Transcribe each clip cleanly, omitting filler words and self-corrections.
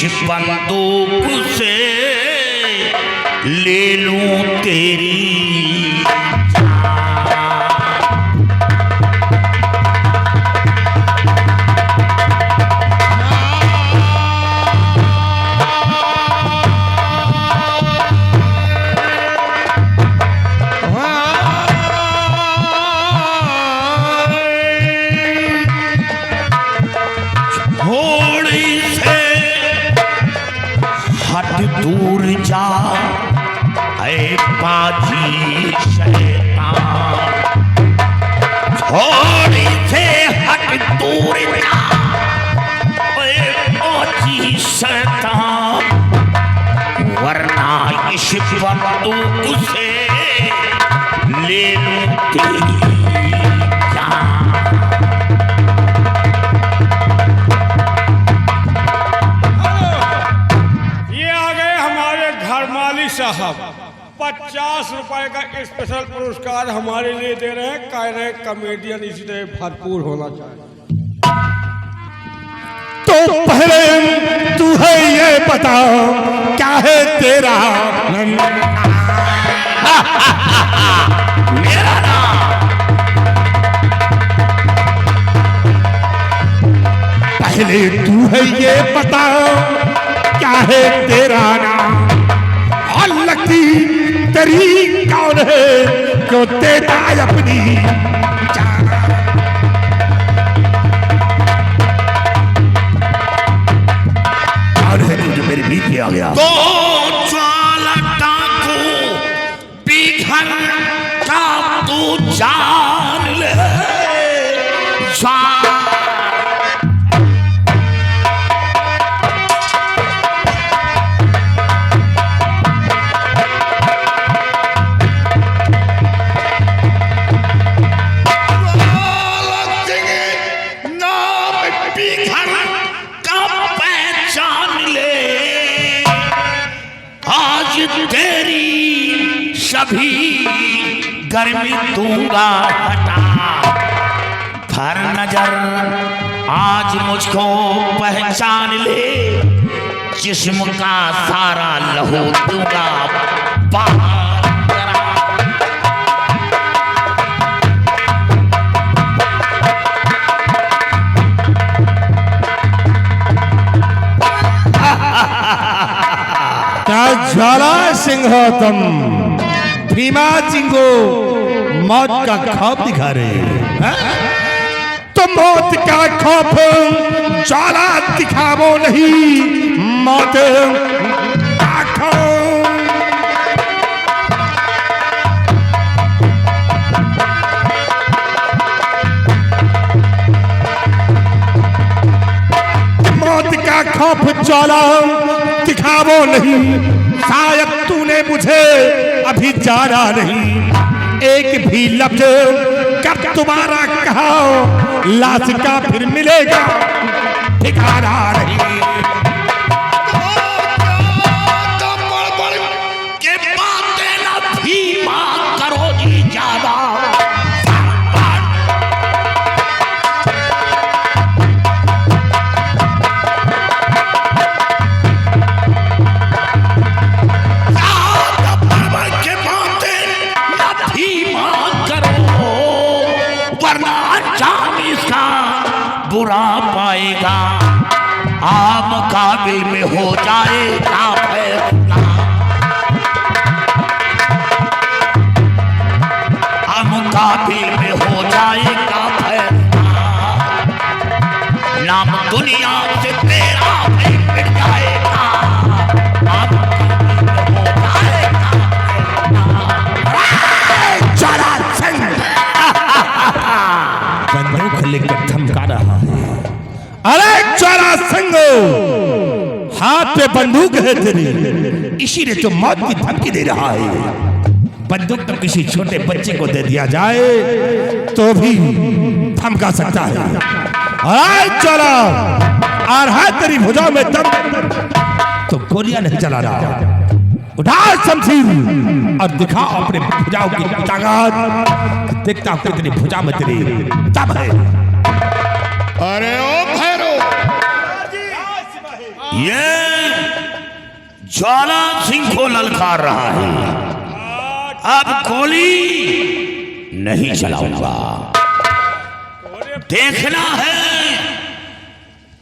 बंदूक से ले लूं तेरी दूर जा ऐ पाजी शैतान, थोड़ी से हट दूर जा ऐ पाजी शैतान, वरना इस बंदूक से ले लूं तेरी जान। साहब 50 रुपए का स्पेशल पुरस्कार हमारे लिए दे रहे हैं। कह रहे हैं कॉमेडियन इसी तरह भरपूर होना चाहिए। तो पहले तू है ये बता क्या है तेरा मेरा नाम। पहले तू है ये बता क्या है तेरा नाम, लगती तेरी कौन है क्यों देता अपनी जान। कौन है तू जो मेरे बीच में आ गया? तो ज्वाला टाको बिघन का तू जान ले तेरी सभी गर्मी दूंगा हटा। भर नजर आज मुझको पहचान ले, जिस्म का सारा लहू दूंगा बाहर। ज्वाला सिंह हो तुम, भीमा सिंह को मौत का खौफ दिखा रहे। तो मौत का खौफ ज्वाला दिखावो नहीं, मौत मौत का खौफ ज्वाला दिखावो नहीं। शायद तूने मुझे अभी जाना नहीं, एक भी लफ्ज कब तुम्हारा कहा लाश का फिर मिलेगा ठिकाना नहीं। के बातें ना भीमा करो जी ज्यादा। बुरा पाएगा आम काबिल में हो जाएगा फैसला। आम काबिल में हो जाएगा फैसला। नाम दुनिया से तेरा भी मिट जाएगा। आम काबिल में हो जाएगा। ज्वाला सिंह बंदूक लेकर धमका रहा है। अरे ज्वाला सिंह, हाथ पे बंदूक है तेरी, इसी ने तो मौत की धमकी दे रहा है। बंदूक तो किसी छोटे बच्चे को दे दिया जाए तो भी धमका सकता है। अरे ज्वाला, आ रहा है तेरी भुजा में दम तो गोलियां नहीं चला रहा। उठा शमशीर और दिखा अपने भुजाओं की ताकत। देखता हूं कितनी भुजा में तेरी दम है। अरे ओ भैरव, ये ज्वाला सिंह को ललकार रहा है। अब गोली नहीं चलाऊंगा। देखना है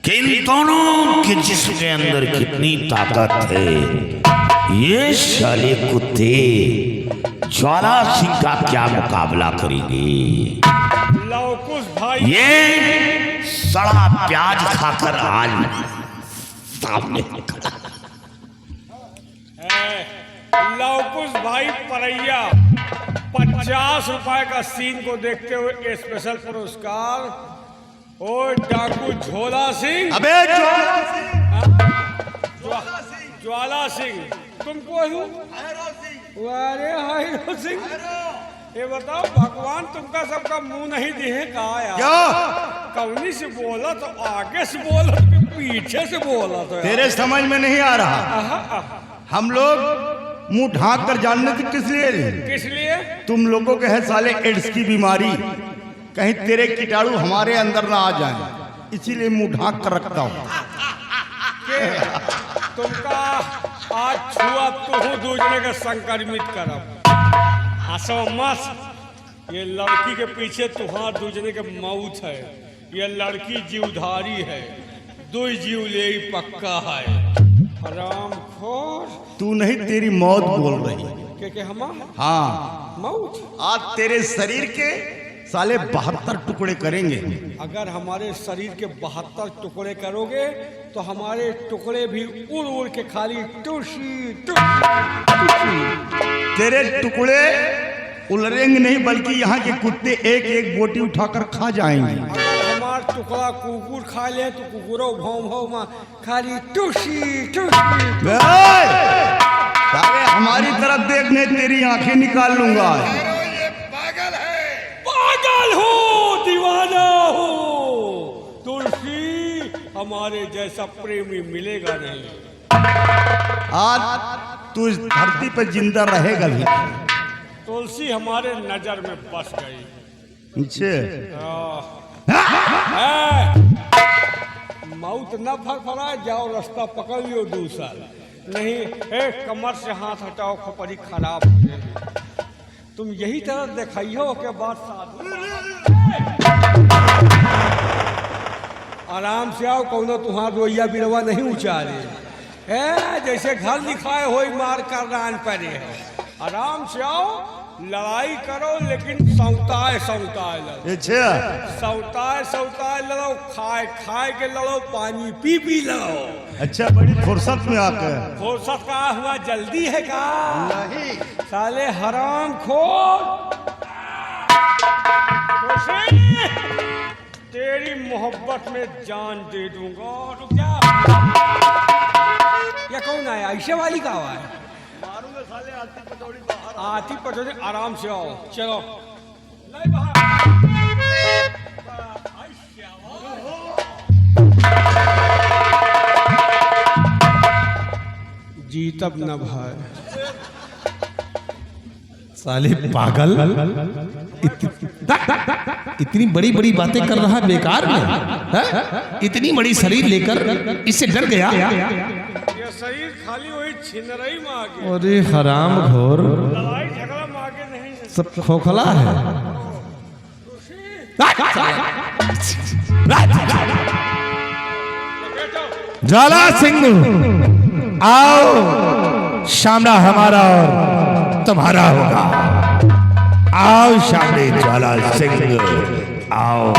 कि इन दोनों के जिस्म के अंदर कितनी ताकत है। ये साले कुत्ते ज्वाला सिंह का क्या मुकाबला करेंगे। लवकुश भाई, ये सड़ा प्याज खाकर आज सामने खड़ा। लवकुश भाई परैया 50 रुपए का सीन को देखते हुए स्पेशल पुरस्कार। और डाकू झोला सिंह, अबे ज्वाला सिंह, तुमको हूँ? अरे हाय सिंह, ये बताओ भगवान तुमका सबका मुंह नहीं दिए कहा यार? क्या कौनी से बोला तो आगे से बोला तो पीछे से बोला तो तेरे समझ में नहीं आ रहा। हम लोग मुंह ढांक कर जानने की किस लिए? किस लिए? तुम लोगों के है साले एड्स की बीमारी, कहीं तेरे कीटाणु हमारे अंदर ना आ जाएं, इसीलिए मुंह ढांक कर रखता हूँ। तुमका आज छुआ तू दूसरे का संक्रमित करब। हंसो मत, ये लड़की के पीछे तुहार दूसरे के मौत है। ये लड़की जीवधारी है, दो जीव ले ही पक्का है। हरामखोर, तू नहीं तेरी मौत बोल रही। के हम? हाँ, मौत आज तेरे शरीर के साले 72 टुकड़े करेंगे। अगर हमारे शरीर के 72 टुकड़े करोगे तो हमारे टुकड़े भी उड़ उड़ के खाली टूसी तेरे टुकड़े उलरेंगे नहीं, बल्कि यहाँ के कुत्ते एक एक बोटी उठाकर खा जाएंगे। अगर हमारा टुकड़ा कुकुर खा ले तो कुकुरो भाव भाव में खाली टूसी टूसी। साले हमारी तरफ देखने तेरी आंखें निकाल लूंगा। पागल हो, दीवाना हो। तुलसी, हमारे जैसा प्रेमी मिलेगा नहीं। आज तू इस धरती पर जिंदा रहेगा भी। तुलसी हमारे नजर में बस गई। नीचे मौत न फरफराए, जाओ रास्ता पकड़ लियो दूसरा। नहीं, कमर से हाथ हटाओ, खपरी खराब हो जाएगी। तुम यही तरह दिखाइयो के बाद आराम से आओ, कौनो तुम्हारा रोइया बिरवा नहीं उचारे। जैसे घर दिखाए हो मार कर रान पड़े है। आराम से आओ, लड़ाई करो लेकिन सौताए सौताए लड़ो। सौताए सौताए लड़ो, खाए खाए के लड़ो, पानी पी पी लड़ो। अच्छा, बड़ी फुर्सत में आकर। फुर्सत का हुआ, जल्दी है का? नहीं साले हराम खोर। तेरी मोहब्बत में जान दे दूंगा। रुक जा। या कौन आया? ऐसे वाली का हुआ है? मारूंगा साले, आती पटौड़ी। आराम से आओ, चलो। जीतब न भाई। साले पागल, इतनी बड़ी बड़ी बातें कर रहा बेकार में है? इतनी बड़ी शरीर लेकर इससे डर गया? ये शरीर खाली वही छिनरई में आ गया। अरे हराम घोर, लड़ाई झगड़ा में आगे नहीं है। सब खोखला है। ज्वाला सिंह, आओ, सामना हमारा और तुम्हारा होगा। आओ सामने ज्वाला सिंह, आओ।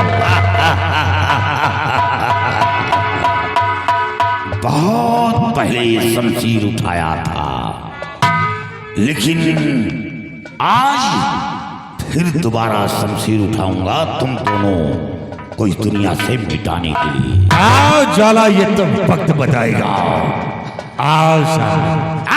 बहुत पहले शमशीर उठाया था, लेकिन आज फिर दोबारा शमशीर उठाऊंगा तुम दोनों को इस दुनिया से मिटाने के लिए। आओ ज्वाला, ये तो वक्त बताएगा। आओ सामने।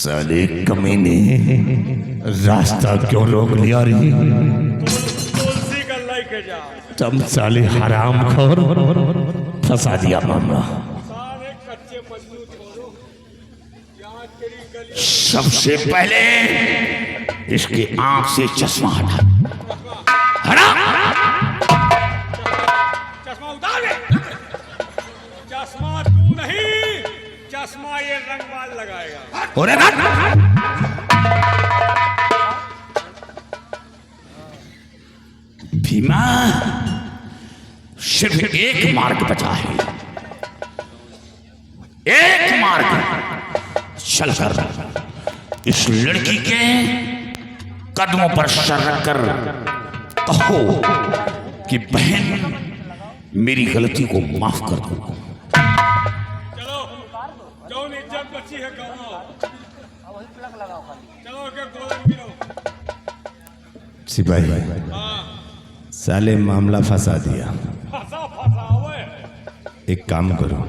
साले कमीने रास्ता क्यों रोक लिया रे? तुलसी का लेके जा। तुम साले हराम खोर, फंसा दिया मामला। सारे कच्चे मजनू छोड़ो, यहाँ तेरी गली। सबसे पहले इसकी आंख से चश्मा हटा। हटा। चश्मा उतार दे। चश्मा तू नहीं, चश्मा ये रंगबाज लगाएगा। और भीमा सिर्फ एक मार्ग बचा है, एक मार्ग चलकर इस लड़की के कदमों पर सर रखकर कहो कि बहन मेरी गलती को माफ कर दो। चलो जो इज्जत बची है कमाओ। चलो के गोलन गिरो। सिपाही हाँ साले मामला फंसा दिया। फंसा फंसा ओए। एक काम करो,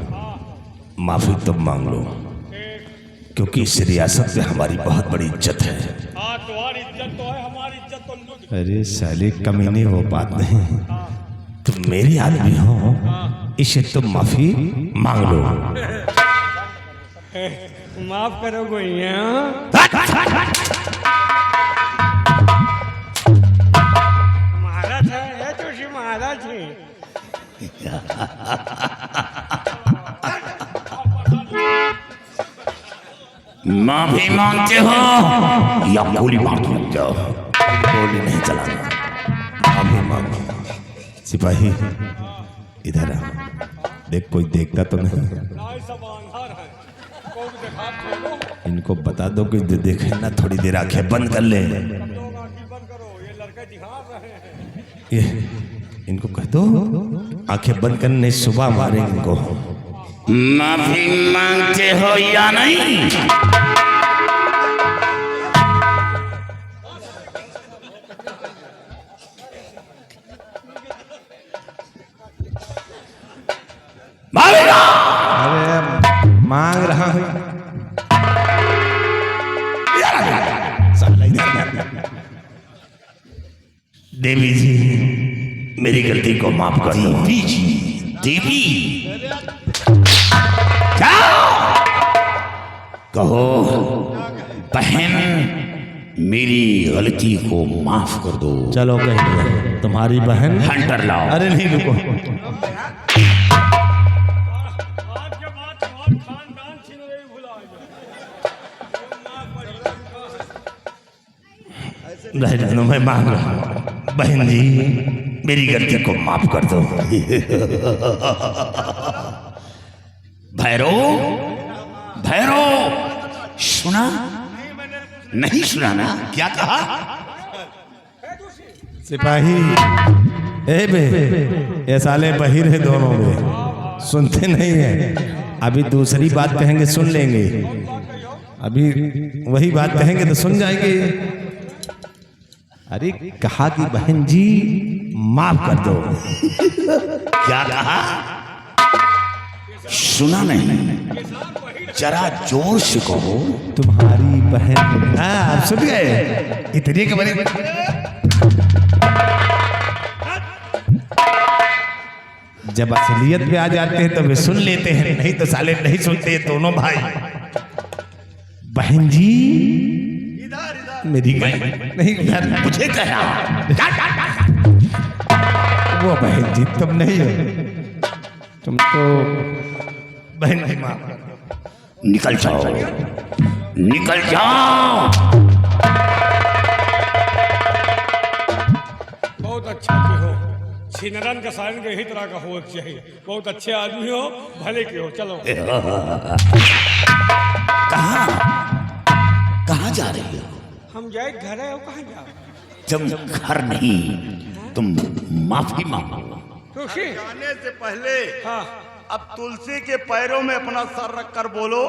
माफी तुम मांग लो, क्योंकि इस रियासत में हमारी बहुत बड़ी इज्जत है। हाँ तुम्हारी इज्जत तो है, हमारी इज्जत तो लुट। अरे साले कमीने वो बात नहीं, तुम मेरे आदमी हो, इसे तुम माफी मांग लो। माफ करो गोइया। महाराज है ये तो श्री महाराज है। माफी मांगते हो या गोली मार सकते हो? गोली नहीं चलाना, माफी मांगो। सिपाही इधर आ, देख कोई देखता तो नहीं? ना सब अंधार है, कोई दिखा दो। इनको बता दो कि देखे ना, थोड़ी देर आंखें बंद कर ले। लोग आंखें बंद करो, ये लड़के दिखा रहे हैं। ये इनको कह दो आंखें बंद करने, सुबह मारेंगे इनको। माफी मांगते हो या नहीं? मारेगा। अरे मांग रहा हूं। देवी जी मेरी गलती को माफ कर दो। देवी जी, देवी क्या कहो? बहन मेरी गलती को माफ कर दो। चलो कह दिया, तुम्हारी बहन। हंटर लाओ। अरे नहीं रुको, आज के बाद तुम्हारा खानदान छीन रही भुला रह जानो, मैं मांग रहा हूं। बहन जी मेरी गलती को माफ कर दो। भैरो, भैरो सुना? नहीं सुना ना? क्या कहा? सिपाही ए बे, ये साले बहिर है दोनों में, सुनते नहीं है। अभी दूसरी बात कहेंगे सुन लेंगे, अभी वही बात कहेंगे तो सुन जाएंगे। अरे कहा कि बहन जी माफ कर दो। क्या कहा? सुना नहीं? जरा जोर से कहो। तुम्हारी बहन। हाँ आप सुन गए? इतनी के बड़े जब असलियत पे आ जाते हैं तो वे सुन लेते हैं, नहीं तो साले नहीं सुनते दोनों भाई। बहन जी मेरी नहीं यार, मुझे कहा वो बहन जी तुम नहीं हो, तुम तो बहन की माँ। निकल जाओ, निकल जाओ। बहुत अच्छा के हो, छिनरन का साइन के ही तरह का हो चाहिए। बहुत अच्छे आदमी हो, भले के हो। चलो कहाँ कहाँ जा रही हो? हम जाए घर है, कहाँ जाओ? तुम घर नहीं, तुम माफी मांगो। खुशी जाने से पहले हाँ अब तुलसी के पैरों में अपना सर रख कर बोलो,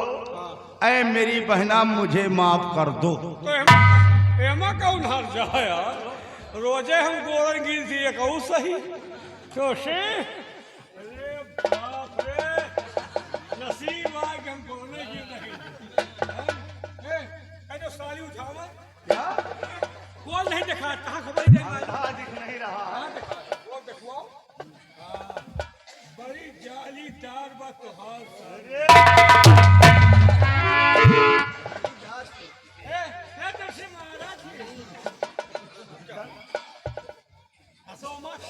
ऐ मेरी बहना मुझे माफ कर दो। तो एमा कौन हार जाए यार? रोजे हम गोरन गिर दिए कहूँ सही। खुशी अरे बाप रे, नसीब आ कि हम गोरन गिर नहीं। हमार बात तो हाल महाराज हंसो मत,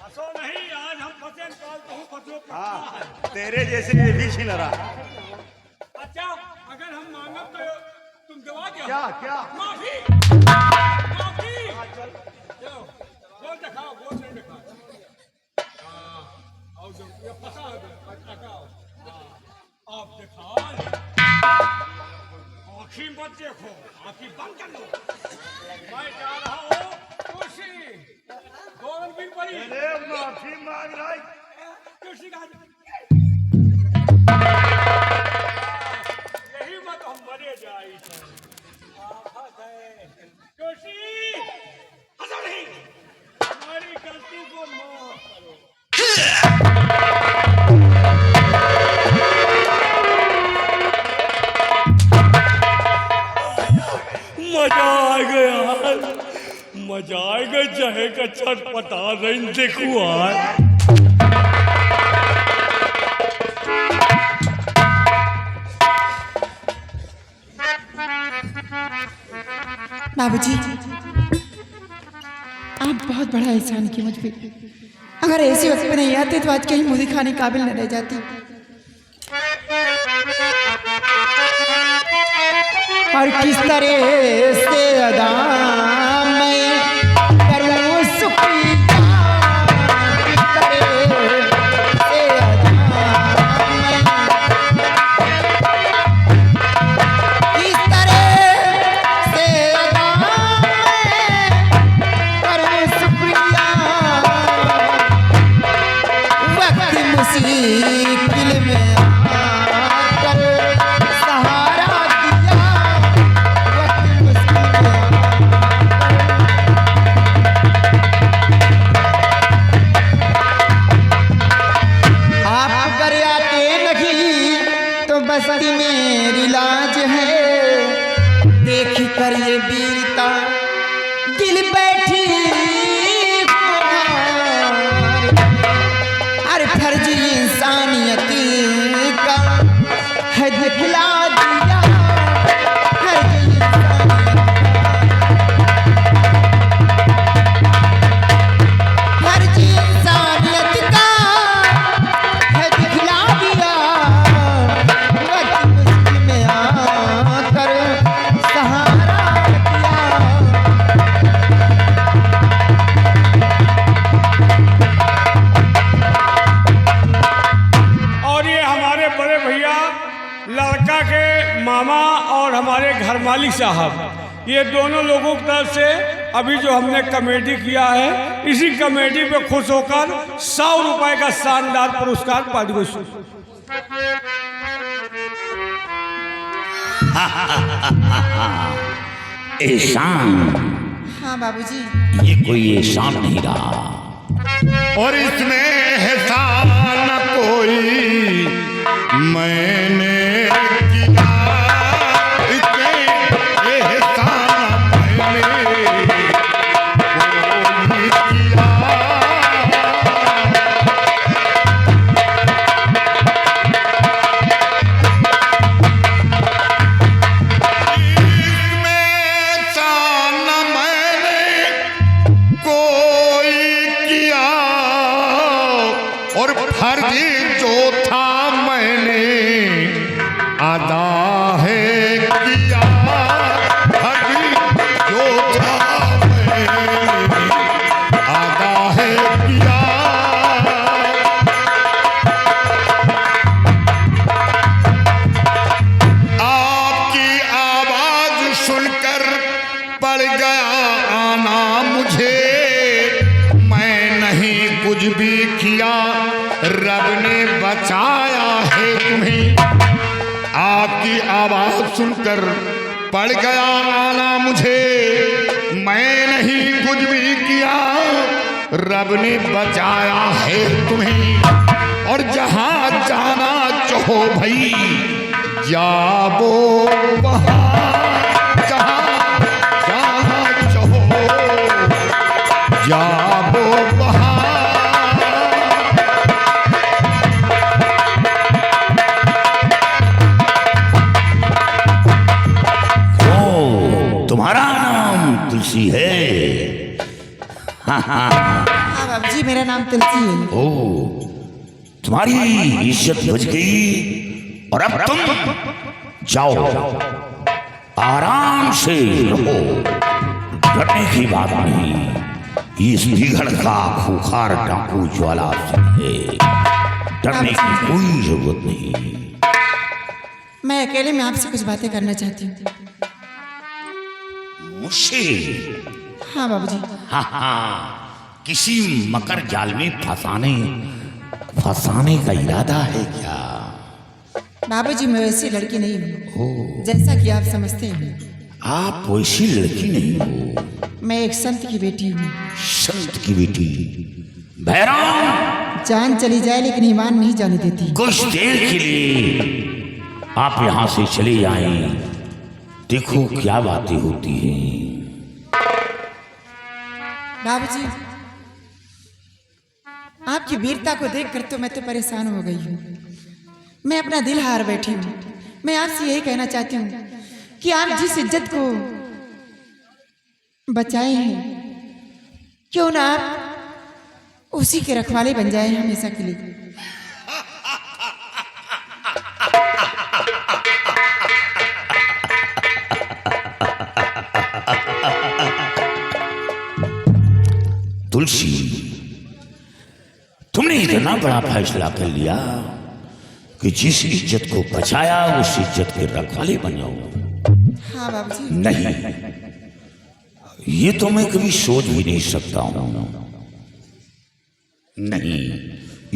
हंसो नहीं, आज हम फतेह काल तो हूँ फतेह हाँ तेरे जैसे ये भी छीन रहा। अच्छा अगर हम मांगब तो तुम दवा क्या क्या माफी माफी चलो बोल दिखाओ, बोल नहीं दिखाओ। हाँ आओ जो ये फंसा है हटाओ। हाँ आप दिखाओ, आँखी मत देखो, आँखी बंद कर लो। मैं जा रहा हूँ कुर्सी गोवन भी पड़ी। अरे माफी मांग रहा है। कुर्सी का यही मत हम मरे जाए जोशी, हंसो नहीं, हमारी गलती को माफ करो। मजा आ गया, मजा आ गया, चाहे का चटपटा नहीं देखू आज। बाबूजी, आप बहुत बड़ा एहसान किए मुझ पे। अगर ऐसे वक्त पे नहीं आते तो आज कहीं मुझे खाने काबिल न रह जाती। और किस तरह से अदा मैं करूं शुक्रिया, किस तरह से अदा मैं, किस तरह से अदा मैं करूं शुक्रिया। वक्त मुश्किल में आकर सहारा दिया, वक्त मुश्किल में आप अगर आते नहीं तो बस्ती मेरी लाज है। देख कर ये वीरता दिल बैठी हर फर्ज इंसानियत का है दिखला दिया, फर्ज इंसानियत का है दिखला दिया। वक्त मुश्किल में आकर सहारा दिया। और ये हमारे बड़े भैया लड़का के मामा और हमारे घर मालिक साहब, ये दोनों लोगों की तरफ से अभी जो हमने कमेटी किया है, इसी कमेटी पे खुश होकर 100 रुपए का शानदार पुरस्कार पारित। एहसान, हाँ बाबूजी, ये कोई एहसान नहीं रहा। और इसमें एहसान कोई मैंने किया, इसमें एहसान मैंने कोई किया। इसमें एहसान मैंने कोई किया, और फर्ज जो था मैंने अदा है किया। फर्ज जो था मैंने अदा है किया। आपकी आवाज सुनकर पड़ गया आना मुझे, मैं नहीं कुछ भी किया, रब ने बचाया है तुम्हें। आपकी आवाज सुनकर पड़ गया आना मुझे, मैं नहीं कुछ भी किया, रब ने बचाया है तुम्हें। और जहां जाना चाहो भाई जाओ वहां, जहां जाना चाहो जाओ वहां। तुलसी है। हाँ हाँ। हाँ बाबू जी, मेरा नाम तुलसी है। ओ, तुम्हारी इज्जत बच गई और अब तुम जाओ, आराम से रहो, डरने की बात नहीं। इस बिगड़ का खूंखार डाकू ज्वाला सिंह है, डरने की कोई जरूरत नहीं। मैं अकेले में आपसे कुछ बातें करना चाहती हूँ। मुझसे? हाँ बाबू जी। हाँ हाँ, किसी मकर जाल में फंसाने का इरादा है क्या? बाबूजी, मैं वैसी लड़की नहीं हूँ जैसा कि आप समझते हैं। आप वैसी लड़की नहीं हो। मैं एक संत की बेटी हूँ। संत की बेटी? भैरव, जान चली जाए लेकिन ईमान नहीं जाने देती। कुछ देर के लिए आप यहाँ से चले जाएं, देखो क्या बातें होती हैं। बाबूजी, आपकी वीरता को देखकर तो मैं तो परेशान हो गई हूँ। मैं अपना दिल हार बैठी हूँ। मैं आपसे यही कहना चाहती हूँ कि आप जिस इज्जत को बचाए हैं, क्यों ना आप उसी के रखवाले बन जाए हमेशा के लिए। तुलसी, तुमने इतना बड़ा फैसला कर लिया कि जिस इज्जत को बचाया उस इज्जत के रखवाले बन जाओ। हाँ बाबूजी। नहीं, ये तो मैं कभी सोच भी नहीं सकता हूं। नहीं,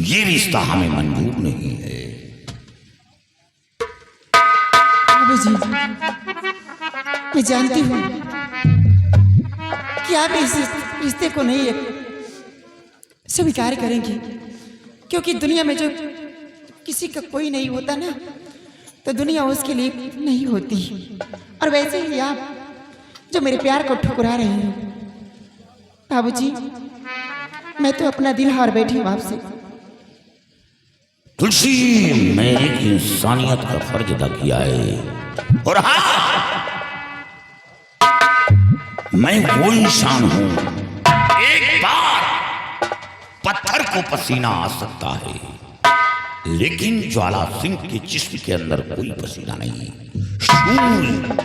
ये रिश्ता हमें मंजूर नहीं है। बाबूजी, मैं जानती हूँ कि आप इस रिश्ते को नहीं स्वीकार करेंगे, क्योंकि दुनिया में जो किसी का कोई नहीं होता ना, तो दुनिया उसके लिए नहीं होती। और वैसे ही आप जो मेरे प्यार को ठुकरा रहे हैं बाबूजी, मैं तो अपना दिल हार बैठी हूँ आपसे। तुलसी, मैं एक इंसानियत का फर्ज अदा किया है, और हाँ, मैं वो इंसान हूं, एक बार पत्थर को पसीना आ सकता है, लेकिन ज्वाला सिंह के जिस्म के अंदर कोई पसीना नहीं। सूर्य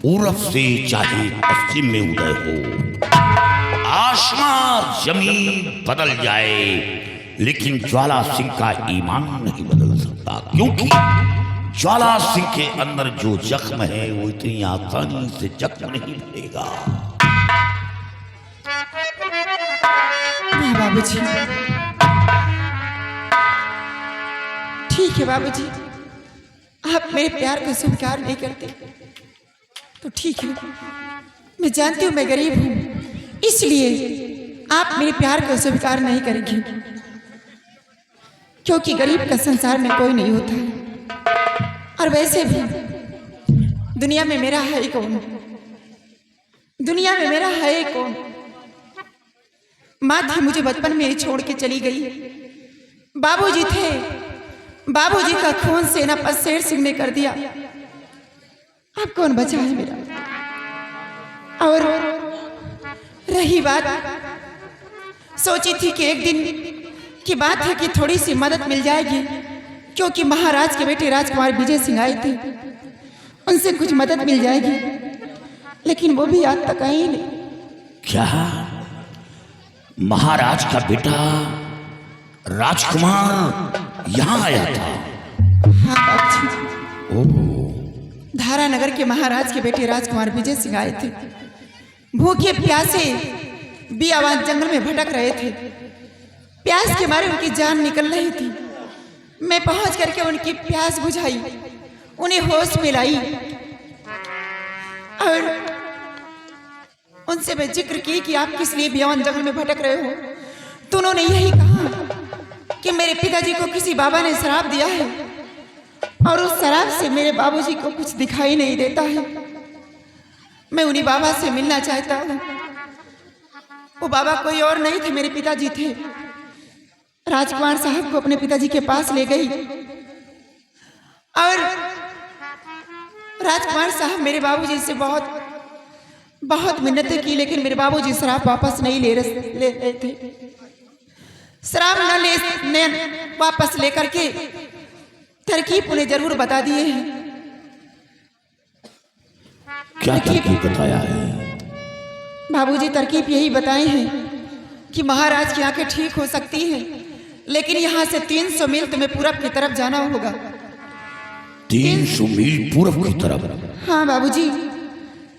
पूरब से चाहे पश्चिम में उदय हो, आसमान जमीन बदल जाए, लेकिन ज्वाला सिंह का ईमान नहीं बदल सकता, क्योंकि ज्वाला सिंह के अंदर जो जख्म है वो इतनी आसानी से जख्म नहीं भरेगा। बाबूजी, ठीक है बाबूजी, आप मेरे प्यार को स्वीकार नहीं करते तो ठीक है। मैं जानती हूँ मैं गरीब हूँ, इसलिए आप मेरे प्यार को स्वीकार नहीं करेंगे, क्योंकि गरीब का संसार में कोई नहीं होता है। और वैसे भी दुनिया में मेरा है कौन? दुनिया में मेरा है कौन? माँ थी, मुझे बचपन में ही छोड़ के चली गई। बाबूजी थे, बाबूजी का खून सेना पर शेर सिंह ने कर दिया। अब कौन बचा है मेरा? और रही बात, सोची थी कि एक दिन की बात है कि थोड़ी सी मदद मिल जाएगी, क्योंकि महाराज के बेटे राजकुमार विजय सिंह आए थे, उनसे कुछ मदद मिल जाएगी, लेकिन वो भी आज तक आई नहीं। क्या महाराज का बेटा राजकुमार यहाँ आया था? हाँ बाबूजी, धारा नगर के महाराज के बेटे राजकुमार विजय सिंह आए थे। भूखे प्यासे बियावान जंगल में भटक रहे थे, प्यास के मारे उनकी जान निकल रही थी। मैं पहुंच करके उनकी प्यास बुझाई, उन्हें होश में लाई और उनसे मैं जिक्र की कि आप किस लिए बियावान जंगल में भटक रहे हो। तो उन्होंने यही कहा कि मेरे पिताजी को किसी बाबा ने शराब दिया है और उस शराब से मेरे बाबूजी को कुछ दिखाई नहीं देता है। मैं उन्हीं बाबा से मिलना चाहता हूँ। वो बाबा कोई और नहीं थे, मेरे पिताजी थे। राजकुमार साहब को अपने पिताजी के पास ले गई और राजकुमार साहब मेरे बाबूजी से बहुत बहुत मिन्नतें की, लेकिन मेरे बाबूजी शराब वापस नहीं ले रहे थे। शराब न वापस लेकर के तरकीब उन्हें जरूर बता दिए हैं। क्या तरकीब बताया है? बाबूजी तरकीब यही बताए हैं कि महाराज की आंखें ठीक हो सकती हैं, लेकिन यहाँ से 300 मील तुम्हें पूरब की तरफ जाना होगा। 300 मील पूरब की तरफ? हाँ बाबूजी,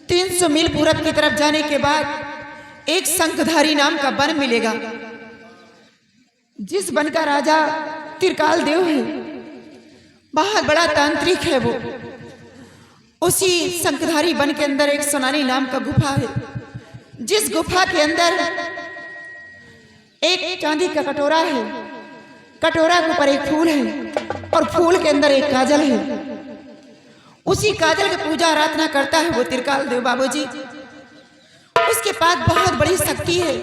300 मील पूरब की तरफ जाने के बाद एक शंखधारी नाम का वन मिलेगा, जिस वन का राजा त्रिकाल देव है, बहुत बड़ा तांत्रिक है वो। उसी शंखधारी वन के अंदर एक सोनाली नाम का गुफा है, जिस गुफा के अंदर एक चांदी का कटोरा है, कटोरा के ऊपर एक फूल है और फूल के अंदर एक काजल है। उसी काजल की पूजा आराधना करता है वो त्रिकाल देव बाबूजी। उसके पास बहुत बड़ी शक्ति है।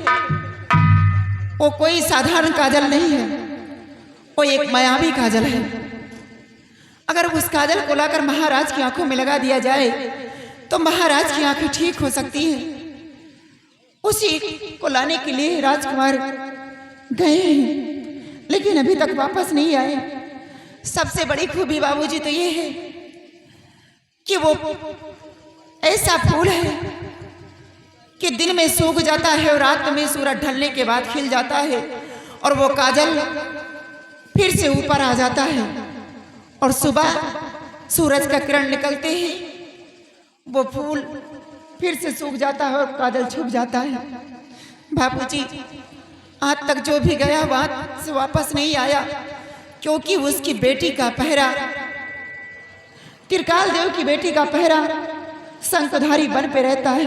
वो कोई साधारण काजल नहीं है, वो एक मायावी काजल है। अगर उस काजल को लाकर महाराज की आंखों में लगा दिया जाए तो महाराज की आंखें ठीक हो सकती हैं। उसी को लाने के लिए राजकुमार गए हैं, लेकिन अभी तक वापस नहीं आए। सबसे बड़ी खूबी बाबूजी तो ये है कि वो ऐसा फूल है कि दिन में सूख जाता है और रात में सूरज ढलने के बाद खिल जाता है, और वो काजल फिर से ऊपर आ जाता है, और सुबह सूरज का किरण निकलते ही वो फूल फिर से सूख जाता है और काजल छुप जाता है। बाबूजी, आज तक जो भी गया वहां से वापस नहीं आया, क्योंकि उसकी बेटी का पहरा, त्रिकाल देव की बेटी का पहरा शंखधारी वन पे रहता है।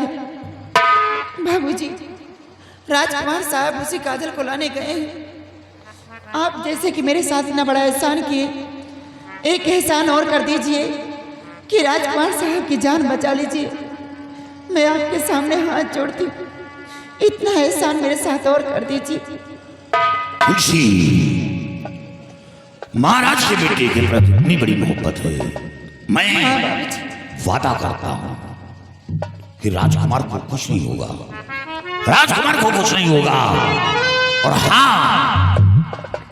बाबूजी, राजकुमार साहब उसी काजल को लाने गए हैं। आप जैसे कि मेरे साथ इतना बड़ा एहसान किए, एक एहसान और कर दीजिए कि राजकुमार साहब की जान बचा लीजिए। मैं आपके सामने हाथ जोड़ती हूँ, इतना एहसान मेरे साथ और कर दीजिए। तुलसी, महाराज के बेटे के प्रति इतनी बड़ी मोहब्बत है, मैं वादा करता हूं कि राजकुमार को कुछ नहीं होगा, राजकुमार को कुछ नहीं होगा। और हाँ,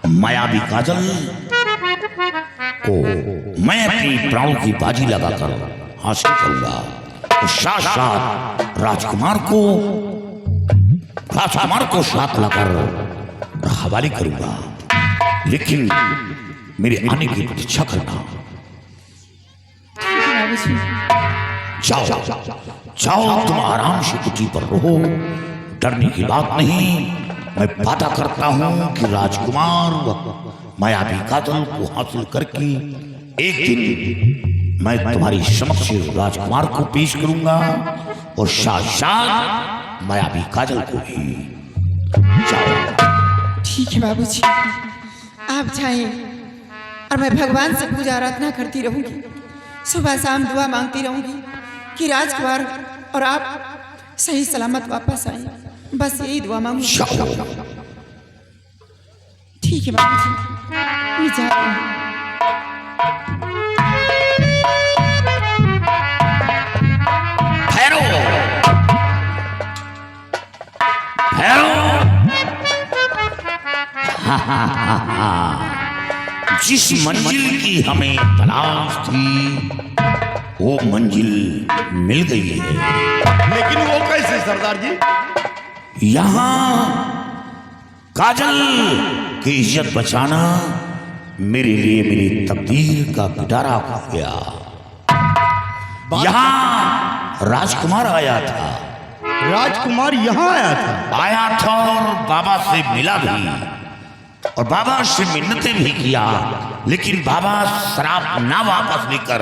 मायावी काजल को मैं अपनी प्राणों की बाजी लगाकर हासिल करूंगा, और साथ साथ राजकुमार को साथ लाकर हवाले करूंगा। लेकिन मेरे आने की प्रतीक्षा करना। जाओ जाओ, तुम आराम से कुटी पर रहो, डरने की बात नहीं। मैं वादा करता हूं कि राजकुमार मायावी काजल को हासिल करके एक दिन मैं तुम्हारी समक्ष राजकुमार को पेश करूंगा, और साथ साथ मायावी काजल को भी। जाओ। ठीक है बाबूजी, आप जाएं, और मैं भगवान से पूजा आराधना करती रहूंगी, सुबह शाम दुआ मांगती रहूंगी कि राजकुमार और आप सही सलामत वापस आए। बस यही दुआ मांगूंगी। ठीक है बाबूजी, मैं जा रही हूँ। जिस मंजिल की हमें तलाश थी वो मंजिल मिल गई है। लेकिन वो कैसे सरदार जी? यहाँ काजल की इज्जत बचाना मेरे लिए मेरी तकदीर का पिटारा हो गया। यहाँ राजकुमार आया था। राजकुमार यहाँ आया था और बाबा से मिला भी, और बाबा से मिन्नतें भी किया, लेकिन बाबा शराब ना वापस लेकर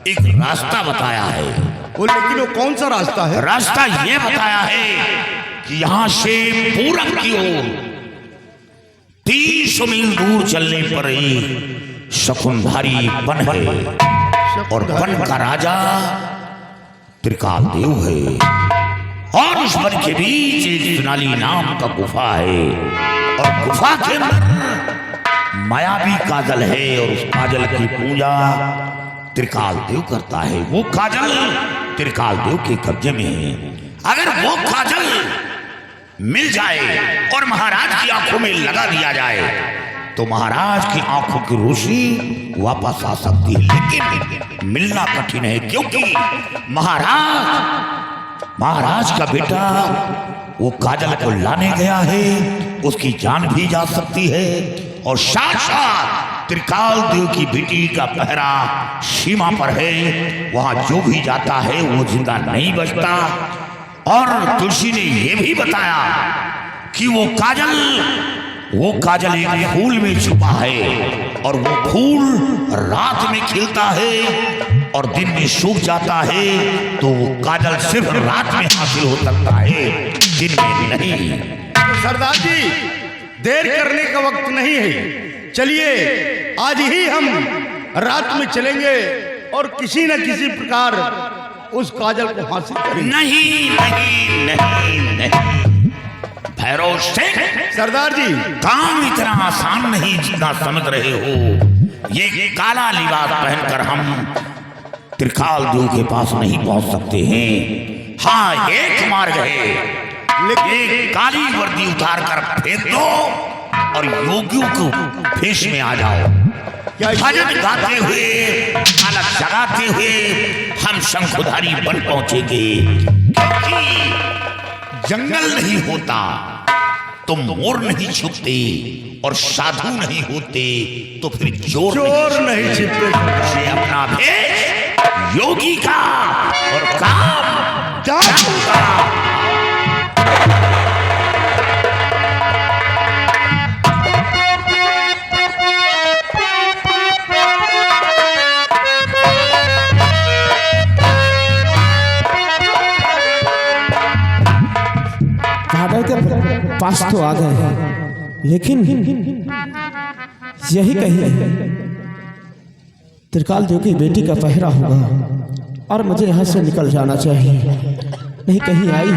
एक रास्ता बताया है। लेकिन वो कौन सा रास्ता है? रास्ता ये बताया है कि यहाँ से पूरब की ओर 300 मील दूर चलने पर ही शकुंधारी वन है, और वन का राजा त्रिकाल देव है, और उस वन के बीच एक सोनाली नाम का गुफा है, और गुफा के अंदर मायावी काजल है, और उस काजल की पूजा त्रिकाल देव करता है। वो काजल त्रिकाल देव के कब्जे में है। अगर वो काजल मिल जाए और महाराज की आंखों में लगा दिया जाए तो महाराज की आंखों की रोशनी वापस आ सकती है, लेकिन मिलना कठिन है क्योंकि महाराज का बेटा वो काजल को लाने गया है, उसकी जान भी जा सकती है और साथ साथ त्रिकाल देव की बेटी का पहरा सीमा पर है, वहां जो भी जाता है वो जिंदा नहीं बचता। और तुलसी ने यह भी बताया कि वो काजल एक फूल में छुपा है और वो फूल रात में खिलता है और दिन में सूख जाता है, तो वो काजल सिर्फ रात में हासिल हो सकता है, दिन में नहीं। तो सरदार जी, देर करने का वक्त नहीं है, चलिए आज ही हम रात में चलेंगे और किसी न किसी प्रकार उस काजल को हासिल करेंगे। नहीं नहीं नहीं नहीं भैरव सिंह, सरदार जी, काम इतना आसान नहीं जितना समझ रहे हो। ये काला लिबास पहनकर हम त्रिकाल देव के पास नहीं पहुंच सकते हैं। हाँ, एक मार्ग है, लेकिन काली वर्दी उतार कर फेंक दो और योगियों को भेष में आ जाओ। भजन गाते हुए, अलग जगाते हुए हम शंखुधारी बन पहुंचेंगे, क्योंकि जंगल नहीं होता तो मोर नहीं छुपते और साधु नहीं होते तो फिर चोर नहीं छिपते। से अपना भेष योगी का और काम जादू का। के पास तो आ गए हैं, लेकिन यही कहीं त्रिकाल देव की बेटी का पहरा होगा और मुझे यहाँ से निकल जाना चाहिए, नहीं कहीं आई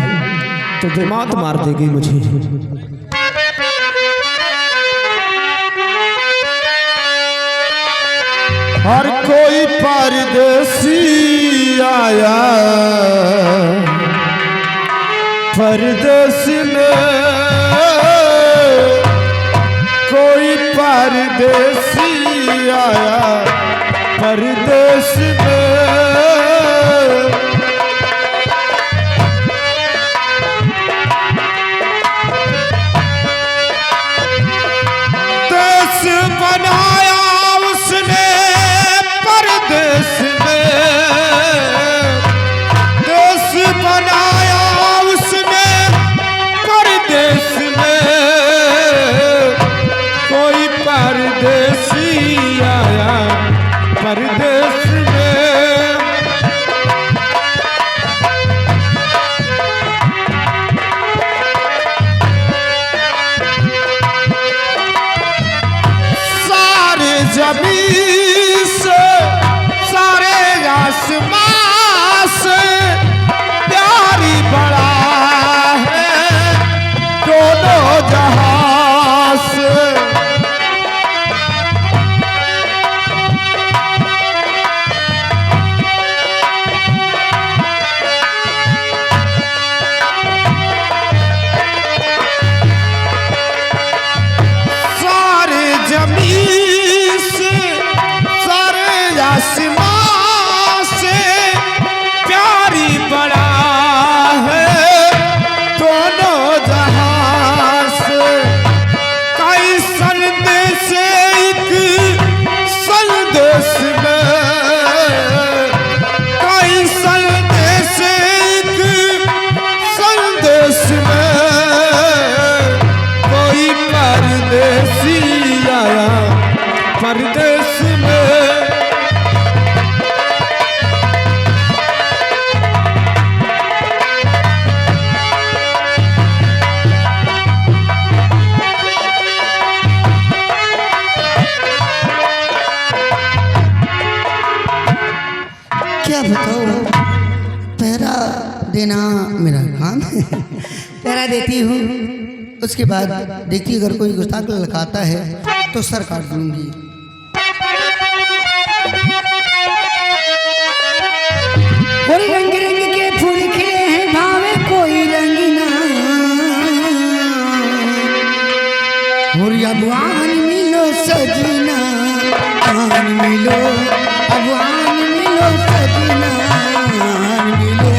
तो बेमात मार देगी मुझे। हर कोई परदेसी आया परदेस में, कोई परदेसी आया परदेस में। देश बनाया उसने परदेस में, देश बनाया परदेश में, कोई परदेसी आया परदेश में। सारे जमीन से सारे आसमां से प्यारी बड़ा जहां से। सारे जमीन से सारे आसमां से प्यारी बड़ा है दोनों जहां से। कई संदेश एक संदेश में, कई संदेश एक संदेश में, कोई परदेसी आया परदेश में। क्या बताओ, पहरा देना मेरा काम है। पहरा देती हूँ, उसके बाद देखती अगर कोई गुस्ताख ललकाता है तो सर काट दूंगी। रंग रंग के फूल खिले हैं भावे कोई मिलो अब आन मिलो सजना आन मिलो।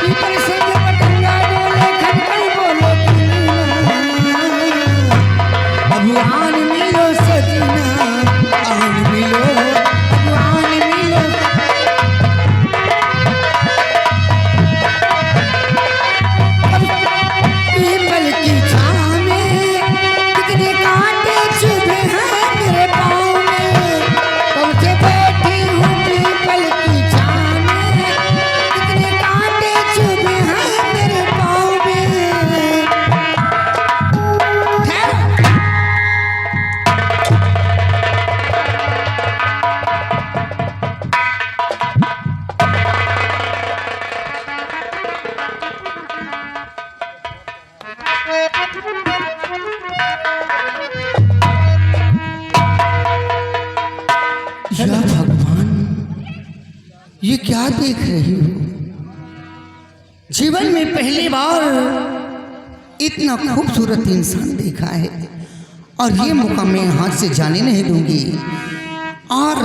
पीपल से जो पतंगा डोले खनखन बोले अब आन मिलो सजना आन मिलो अब आन मिलो। पीपल की छाँव में कितने कांटे चुभे हैं मेरे पाँव में, कब से बैठी हूँ पीपल की छाँव में कितने कांटे चुभे हैं मेरे पाँव में। ठहरो। या भगवान, ये क्या देख रही हो? जीवन में पहली बार इतना खूबसूरत इंसान देखा है और ये मौका मैं हाथ से जाने नहीं दूंगी। और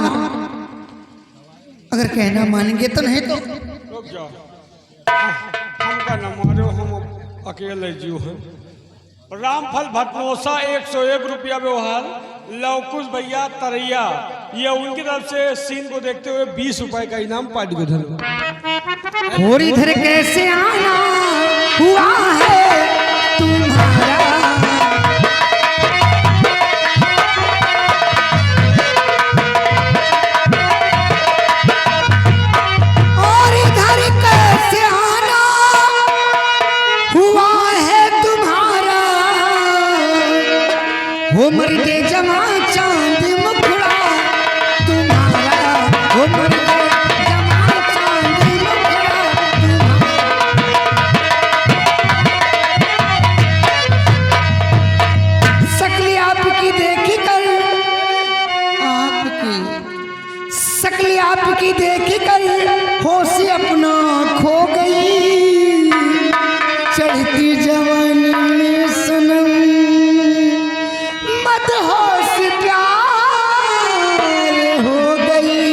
अगर कहना मानेंगे तो नहीं तो रुक जाओ, हमका न मारो, हम अकेले जीव हैं। रामफल भटमोसा 101 रुपया व्यवहार, लवकुश भैया तरैया, ये उनकी तरफ से सीन को देखते हुए 20 रुपए का इनाम पार्टी को धन्यवाद। और इधर कैसे आना हुआ है तुम्हारा, और इधर कैसे आना हुआ है तुम्हारा, वो मर्दे जमा चांद मुखड़ा तुम्हारा, वो मर्दे जमा चांद मुखड़ा तुम्हारा। शक्ल आपकी देखी कर, आपकी शक्ल आपकी देखी कर होश अपना खो गई, चढ़ती जवानी में सनम मदहोश प्यार हो गई,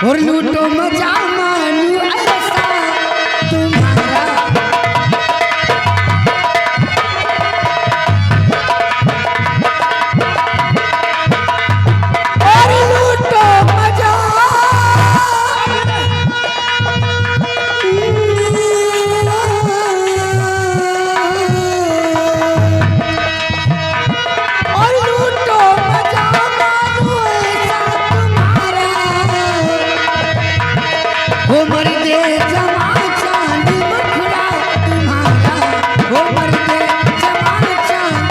और लूटो मजा मानू ऐसा तुम्हारा। और लूटो मजा और लूटो मजा मानो ऐसा तुम्हारा, वो मर्दे जमा चांद मुखड़ा तुम्हारा, वो मर्दे जमा चांद।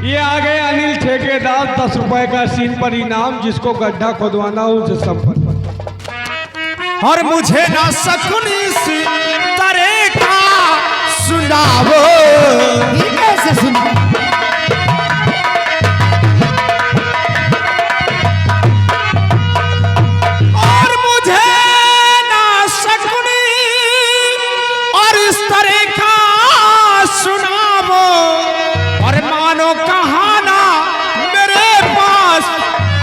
ये आ गए अनिल ठेकेदार, 10 रुपए का सीन पर इनाम, जिसको गड्ढा खोदवाना हो उनसे संपर्क। और मुझे ना सकुनी सी तरह का सुनावो, ये कैसे सुना? और मुझे ना सकुनी और इस तरह का सुनावो, और मानो कहाना मेरे पास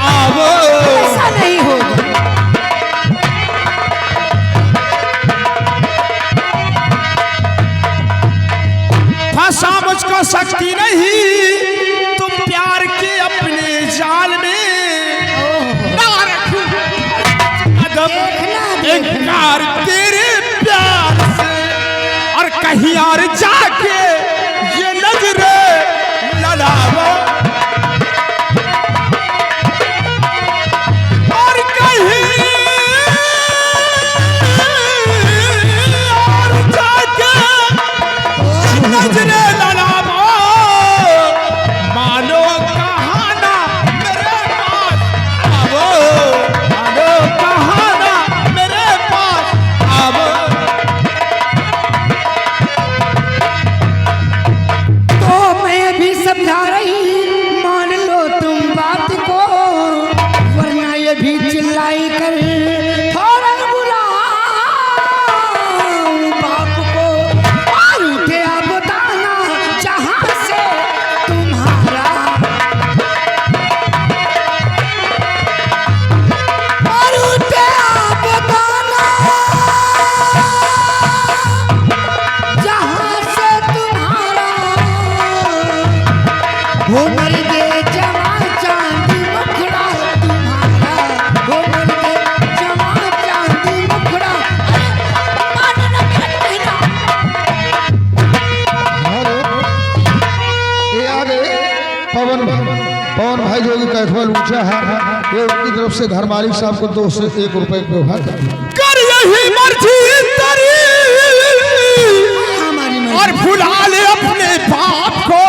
आवो। ऐसा नहीं होगा। फंसा मुझको शक्ति नहीं तुम प्यार के अपने जाल में, ना रखूं कदम इनकार तेरे प्यार से, और कहीं और जाके ये नजरें लड़ावो, और कहीं और जाके नजरें लड़ावो, मानो कहाना मेरे पास आवो, मानो कहाना मेरे पास आवो। तो मैं भी समझा रही बेटा है ये उनकी तरफ से घर मालिक साहब को 2 से 1 रुपए व्यवहार कर यही मर्जी तेरी और भुला ले अपने बाप को,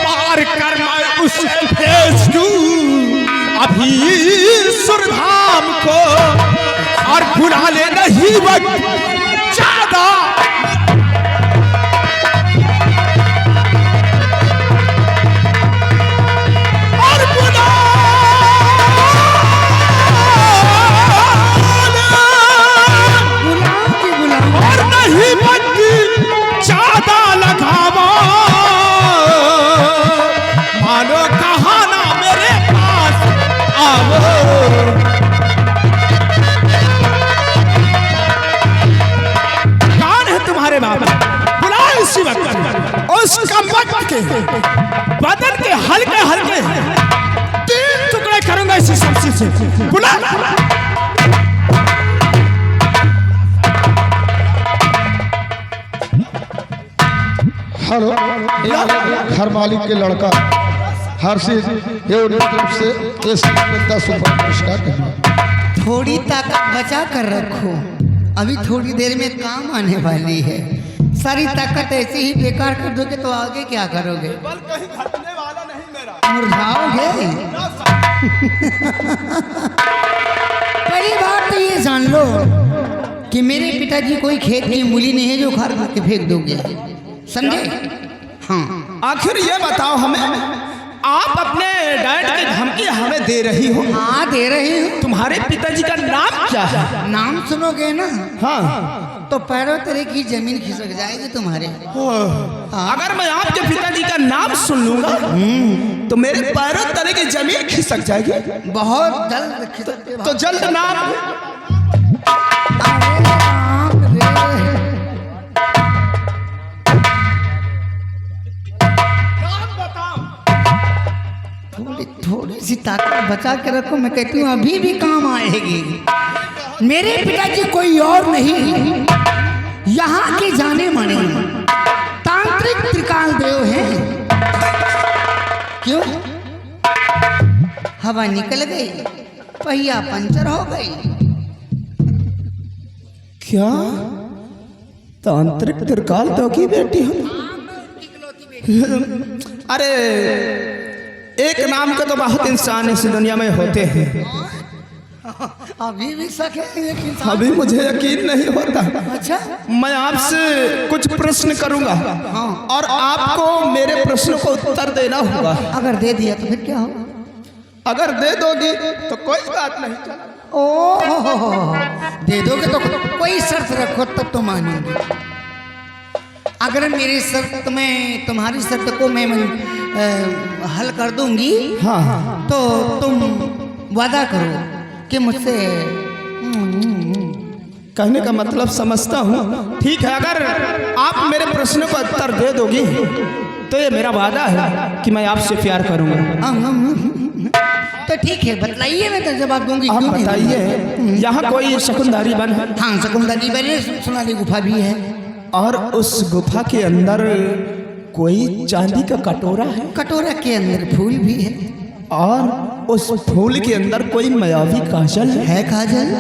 मार कर मैं उसे भेज दूं अभी सुरधाम को, और भुला ले नहीं वक्त ज्यादा। के बदन के हल्के हल्के 3 टुकड़े करूंगा इसी शमशी से। बुला हेलो, घर मालिक के लड़का हर्षित ये उनकी तरफ से 10 रुपए पुरस्कार करना। थोड़ी ताकत बचा कर रखो, अभी थोड़ी देर में काम आने वाली है। सारी ताकत ऐसे ही बेकार कर दोगे तो आगे क्या करोगे? बल कहीं घटने वाला नहीं मेरा, मुरझाओगे। पहली बात तो ये जान लो कि मेरे पिताजी कोई खेत की मूली नहीं है जो उखाड़ के फेंक दोगे, समझे? हाँ। आखिर ये बताओ हमें, आप अपने डैड की धमकी हमें दे रही हो? हाँ दे रही हूँ। तुम्हारे पिताजी का नाम क्या है? नाम सुनोगे ना हाँ तो पैरों तरह की जमीन खिसक जाएगी तुम्हारे। अगर मैं आपके पिताजी का नाम सुन लूंगा तो मेरे पैरों तले की जमीन खिसक जाएगी। बहुत जल्द खिसक। तो जल्द नाम। थोड़ी सी ताकत बचा के रखो, मैं कहती हूँ अभी भी काम आएगी। मेरे पिताजी कोई और नहीं, यहाँ के जाने माने तांत्रिक त्रिकाल देव हैं। क्यों? हवा निकल गई, पहिया पंचर हो गई। क्या तांत्रिक त्रिकाल तो की बेटी हो? अरे एक नाम के तो बहुत इंसान इस दुनिया में होते हैं, अभी भी सके लेकिन अभी मुझे यकीन नहीं होता। अच्छा मैं आपसे कुछ प्रश्न करूंगा और आपको मेरे प्रश्न को उत्तर देना होगा। अगर दे दिया तो फिर क्या होगा? अगर दे दोगी तो कोई बात नहीं। ओ दे दोगे तो कोई शर्त रखो तब तो मानेंगे। अगर मेरी शर्त में तुम्हारी शर्त को मैं हल कर दूंगी हाँ तो तुम वादा करो कि मुझसे कहने का मतलब समझता हूँ। ठीक है, अगर आप मेरे प्रश्न का उत्तर दे दोगी तो ये मेरा वादा है कि मैं आपसे प्यार करूंगा। तो ठीक है, बतलाइए, मैं तो जवाब दूंगी। आप बताइए, यहाँ कोई शकुंधारी वन है? हाँ शकुंधारी वन है, सोनाली गुफा भी है। और उस गुफा के अंदर कोई चांदी का कटोरा है? कटोरा के अंदर फूल भी है। और उस फूल के अंदर कोई मायावी काजल है? काजल?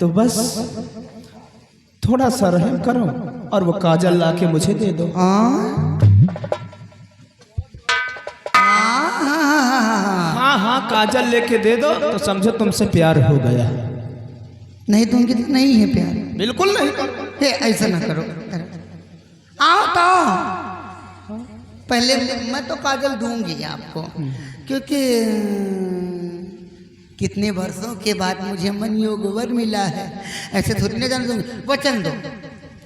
तो बस थोड़ा सा रहम करो और वो काजल लाके मुझे दे दो। हाँ हाँ काजल लेके दे दो तो समझो तुमसे प्यार हो गया। नहीं दूंगी तो नहीं है प्यार? बिल्कुल नहीं। हे ऐसा ना करो, आओ तो पहले मैं तो काजल दूंगी आपको, क्योंकि कितने वर्षों के बाद मुझे मन योग वर मिला है। ऐसे थोड़ी ना जान दूंगी। वचन दो,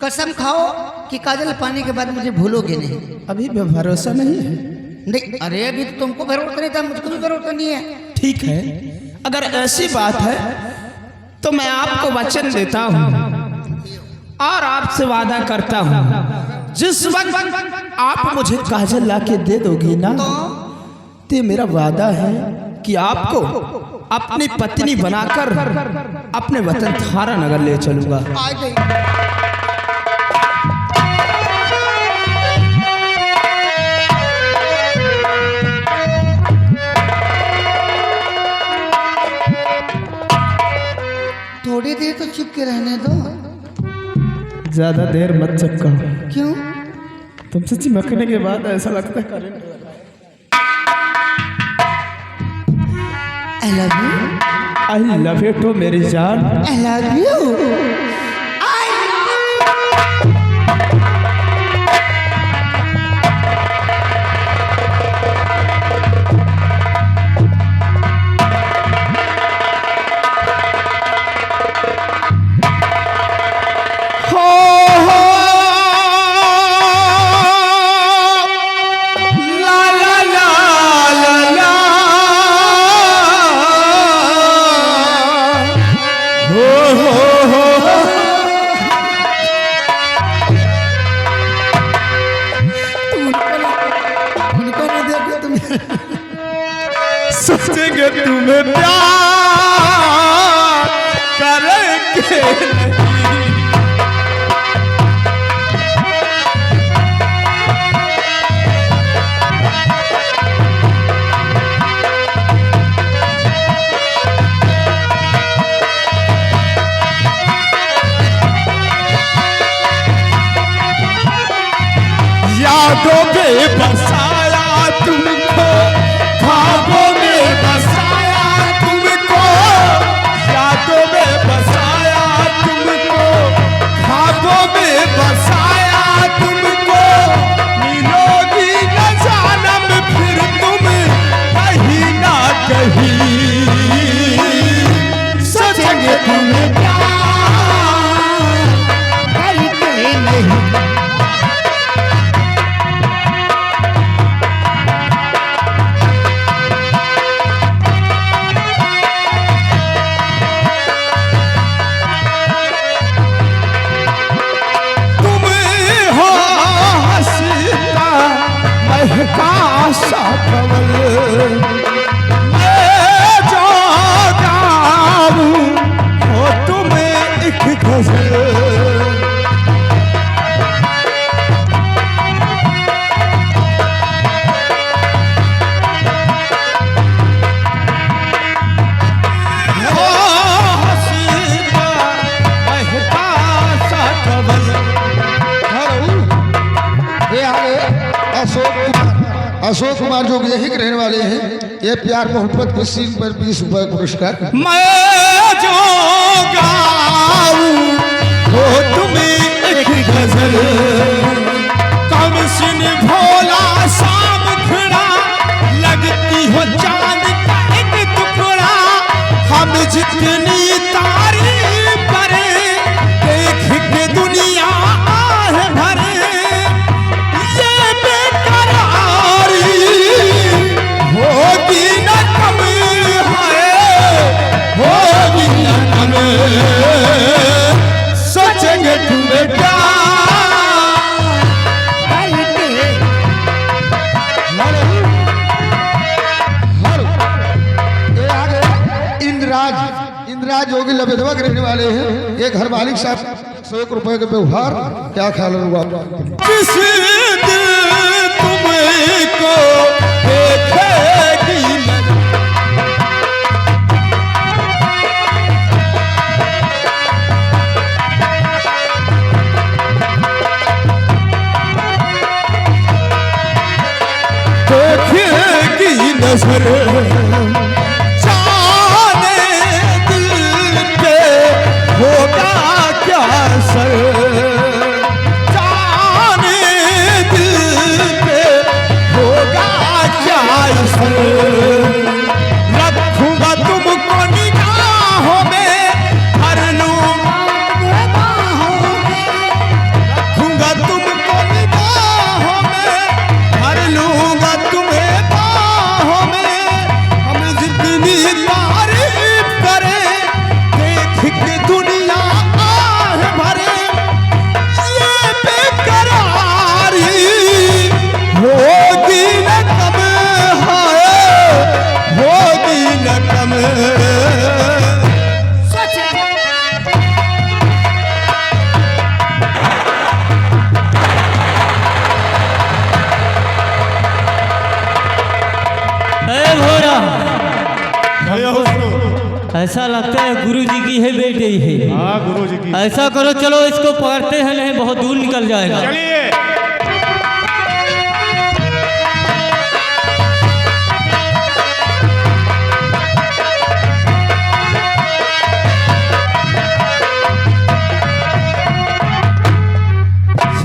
कसम खाओ कि काजल पाने के बाद मुझे भूलोगे नहीं। अभी भी भरोसा नहीं है? नहीं, अरे अभी तो तुमको भरोसा नहीं था, मुझको भी भरोसा नहीं है। ठीक है, अगर ऐसी बात है तो मैं आपको वचन देता हूँ और आपसे वादा करता हूँ, जिस वक्त आप मुझे काजल लाके दे दोगी ना तो मेरा वादा है कि आपको अपनी पत्नी बनाकर अपने वतन थारा नगर ले चलूंगा। थोड़ी देर तो चुप के रहने दो। ज्यादा देर मत चपका। क्यों? तुमसे चिमकने के बाद ऐसा लगता है current. I love you. I love you too मेरी जान। I love you. सोचेंगे तुम्हें प्यार करेंगे यादों में बसाया तुमको, ख्वाबों में बसाया तुमको, यादों में बसाया तुमको, ख्वाबों में बसाया तुमको। मिलोगी न जानम फिर तुम कहीं ना कहीं, सोचेंगे तुम्हें प्यार करते नहीं। महका कवल मैं जो गाऊं हो तुम्हें एक गजल, अशोक कुमार जो यही के रहने वाले हैं। ये प्यार मोहब्बत के सीन पर 20 रुपए पुरस्कार। मैं जो गाऊं हो तुम्हें एक गजल, कम सिन भोला शाम खड़ा लगती हो चांद का एक टुकड़ा। हम जितनी तारीफ करें देख के दुनिया आहे भरे, ये बेकरारी होगी न कम है, होगी न कम, सोचेंगे तुम्हें इंद्राज योगी लबेदवा के रहने वाले हैं। ये घर मालिक साहब 100 रुपए के व्यवहार। क्या ख्याल होगा? किस दिल तुमको देखेगी देखेगी नजर, जाने दिल पे होगा क्या असर, जाने दिल पे होगा क्या असर। रखूंगा तुमको निगाहों में, भर लूंगा बाहों में, रखूंगा तुमको निगाहों में, भर लूंगा तुम्हें बाहों में। ऐसा लगता है गुरु जी की है बेटे ही है। हाँ गुरु जी की। ऐसा करो चलो इसको पकड़ते हैं, नहीं बहुत दूर निकल जाएगा। चलिए।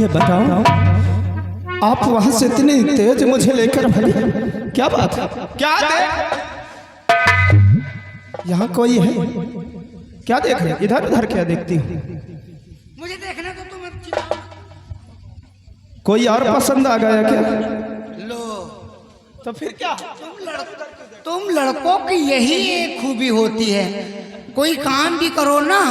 ये बताओ, आप वहां से इतनी तेज मुझे लेकर भागे, क्या बात है? क्या यहाँ कोई है? क्या देख रहे? इधर उधर क्या देखती हो? मुझे देखना तो तुम कोई और पसंद आ गया क्या? लो, तो फिर क्या? तुम लड़कों की यही एक खूबी होती है, कोई काम भी करो ना,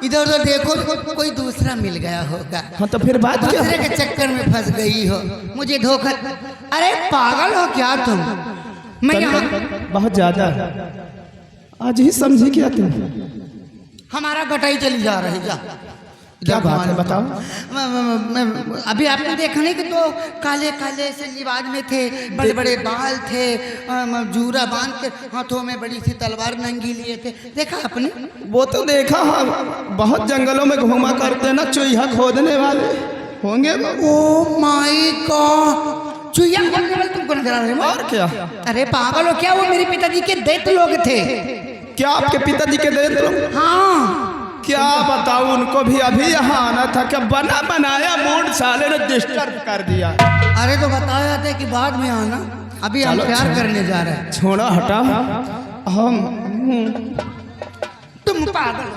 इधर उधर देखो तो कोई दूसरा मिल गया होगा। हाँ तो फिर बात क्या? दूसरे के चक्कर में फंस गई हो, मुझे धोखा। अरे पागल हो क्या तुम? मैं यहाँ बहुत ज्यादा आज ही समझी क्या तुम? हमारा गटाई चली जा रही जा। क्या बात है बताओ? अभी आपने देखा नहीं कि तो काले काले से लिबास में थे, बड़े बड़े बाल थे, जूरा बांध के हाथों में बड़ी सी तलवार नंगी लिए थे, देखा आपने? वो तो देखा, हाँ बहुत जंगलों में घूमा करते ना, चूहा खोदने वाले होंगे। ओ माय गॉड, चूहा खोदने वाले तुमको नजर आ रहे हो? और क्या? अरे पागल हो क्या? वो मेरे पिताजी के दैत्य लोग थे। क्या आपके पिताजी के दैत्य लोग? हाँ। क्या बताऊं, उनको भी अभी यहाँ आना था, क्या बना बनाया मूड साले ने डिस्टर्ब कर दिया। अरे तो बताया था कि बाद में आना, अभी हम प्यार करने जा रहे हैं। छोड़ो हटा, हम तुम पागल।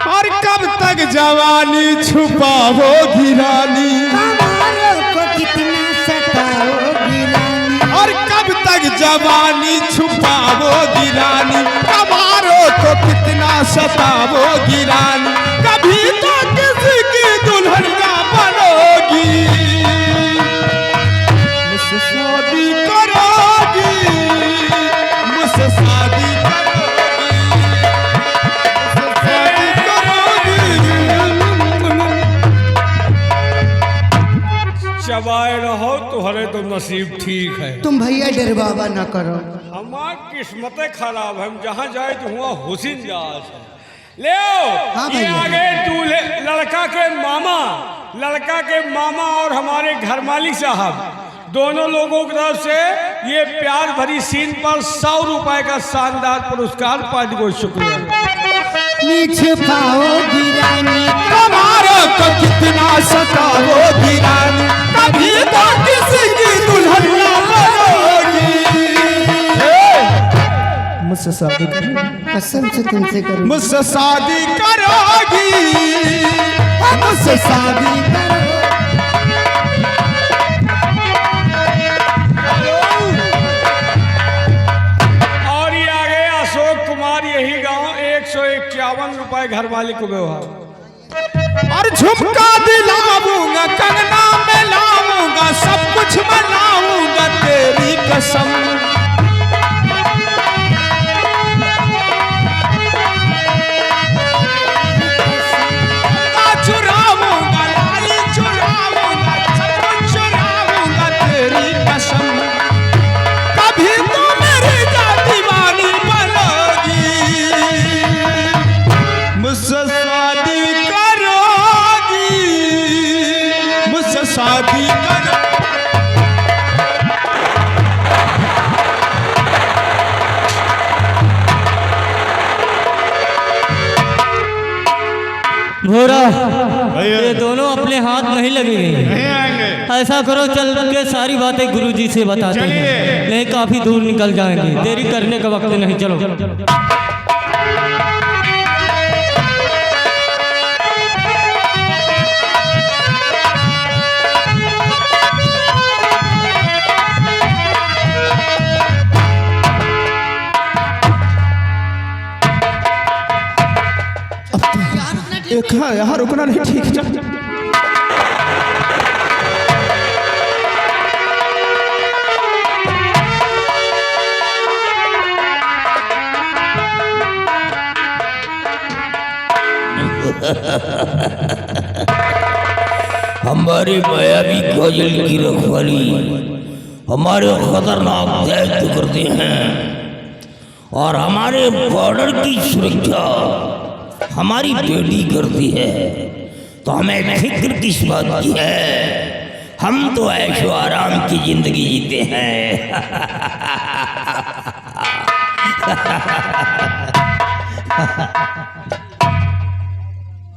और कब तक जवानी छुपाओगी रानी, हमारों को कितना सताओगी रानी, और कब तक जवानी छुपाओगी रानी, हमारों को कितना सताओगी रानी, कभी तो किसी की दुल्हनिया बनोगी, मुझसे शादी करोगी, मुझसे शादी करोगी, मुझसे शादी करोगी। चबाए रहो, तुम्हारे तो नसीब ठीक है। तुम भैया डरबाबा ना करो, हमार किस्मतें खराब है, हम जहाँ जाए तो हुआ हुसैन जहाज है। ले आओ। हाँ ये भैया। आगे दूल्हे लड़का के मामा और हमारे घर मालिक साहब दोनों लोगों की तरफ से ये प्यार भरी सीन पर 100 रुपए का शानदार पुरस्कार पाने को शुक्रिया। नीचे पाओगी रानी, हमारे को कितना सताओगी रानी, कभी तो किसी की दुल्हनिया बनोगी, मुझसे शादी करो, कसम से तुमसे करूँ, मुझसे शादी करोगी, मुझसे शादी करो। और ये आ गए अशोक कुमार, यही गांव, 151 रुपए घर मालिक को व्यवहार। और झुमका दिलाऊंगा, कंगना में लाऊंगा, सब कुछ मनाऊंगा तेरी कसम, चुराऊंगा लाली चुराऊंगा, सब कुछ चुराऊंगा तेरी कसम, कभी तो मेरी दीवानी बनोगी, मुझसे शादी करोगी, मुझसे शादी करो। भोरा, ये दोनों अपने हाथ नहीं लगेंगे। नहीं आएंगे। ऐसा करो चल के सारी बातें गुरुजी से बताते हैं, नहीं काफी दूर निकल जाएंगे, देरी करने का वक्त नहीं। चलो एक यहाँ रुकना नहीं ठीक है। चल हमारे मायावी काजल की रखवाली हमारे खतरनाक दैत्य करते हैं। और हमारे बॉर्डर की सुरक्षा हमारी बेटी करती है, तो हमें फिक्र किस बात की है? हम तो ऐशो आराम की जिंदगी जीते हैं।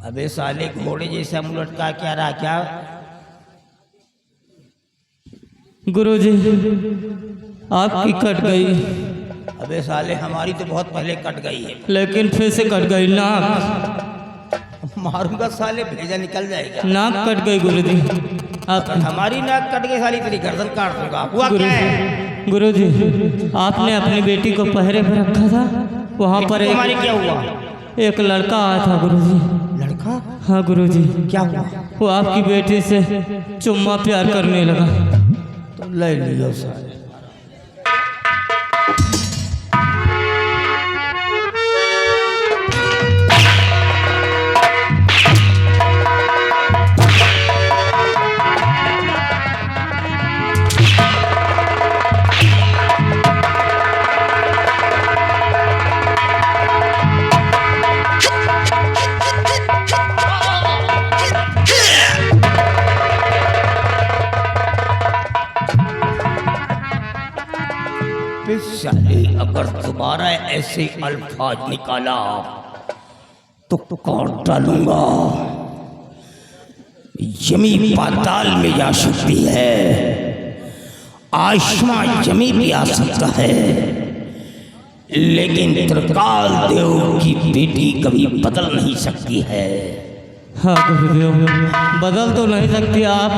अबे साले घोड़े जैसा मुंह लटका क्या रहा क्या? गुरुजी आपकी कट गई, अबे साले हमारी तो बहुत पहले कट गई है। लेकिन फिर से कट गई। नाक मारूंगा साले, भेजा निकल जाएगा। नाक कट गई गुरुजी। आप हमारी नाक कट गई साली, तेरी गर्दन काट दूंगा। हुआ क्या है? गुरुजी आपने अपनी बेटी को पहरे पर रखा था, वहाँ पर हमारी क्या हुआ? एक लड़का आया था गुरुजी। लड़का? हाँ गुरुजी। क्या हुआ? वो आपकी बेटी से चुम्मा प्यार करने लगा। तो ले लियो साले। साले अगर दोबारा ऐसे अल्फाज निकाला तो काट डालूंगा। जमी पाताल में जा सकती है, आसमां जमी पे आ सकता है, लेकिन त्रिकाल देव की बेटी कभी बदल नहीं सकती है। हाँ गुरुदेव बदल तो नहीं सकती आप।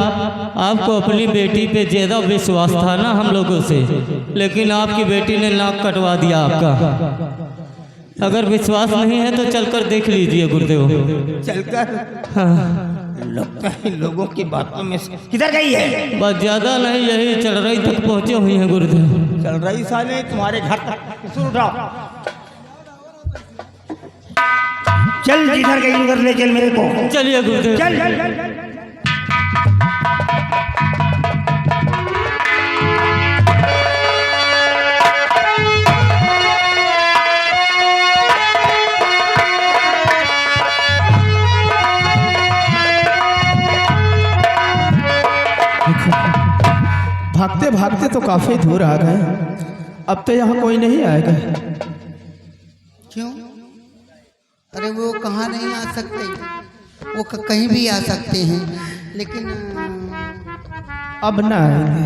आपको अपनी बेटी पे ज्यादा विश्वास था ना हम लोगों से, लेकिन आपकी बेटी ने नाक कटवा दिया आपका। अगर विश्वास नहीं है तो चलकर देख लीजिए गुरुदेव। चलकर? हाँ। लगता है लोगों की बातों में किधर गई है? बस ज्यादा नहीं, यही चल रही तक पहुँचे हुई है गुरुदेव। चल रही साले तुम्हारे घर तक। सुन उठाओ, चल जिधर गई उधर ले चल मेरे को। चलिए गुरुदेव। चल। भागते भागते तो काफी दूर आ गए, अब तो यहाँ कोई नहीं आएगा। क्यों? अरे वो कहाँ नहीं आ सकते, वो कहीं भी आ सकते हैं, लेकिन अब ना आएंगे।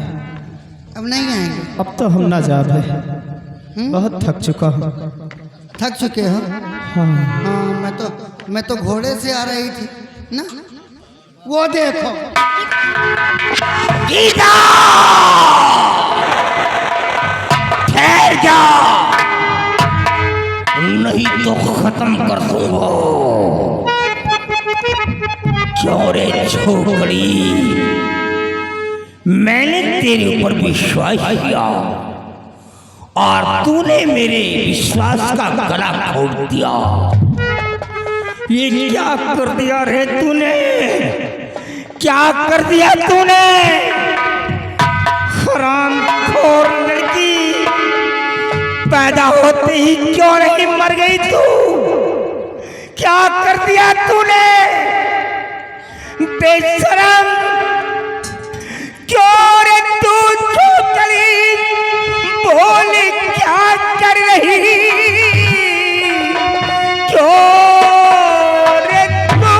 अब नहीं आएंगे। अब तो हम ना जा रहे, बहुत थक चुका हूँ। थक चुके हो? हाँ। हाँ मैं तो घोड़े से आ रही थी ना, वो देखो। गीता ठहर जा, नहीं तो खत्म कर दूंगा। क्यों रे छोकरी, मैंने तेरे ऊपर विश्वास किया और तूने मेरे विश्वास का गला घोट दिया। ये क्या कर दिया रे तूने? क्या कर दिया तूने? हरामखोर लड़की, पैदा होते ही क्यों नहीं मर गई तू? क्या कर दिया तूने? बेशरम, क्यों रे तू चली? बोल क्या कर रही? क्यों रे तू?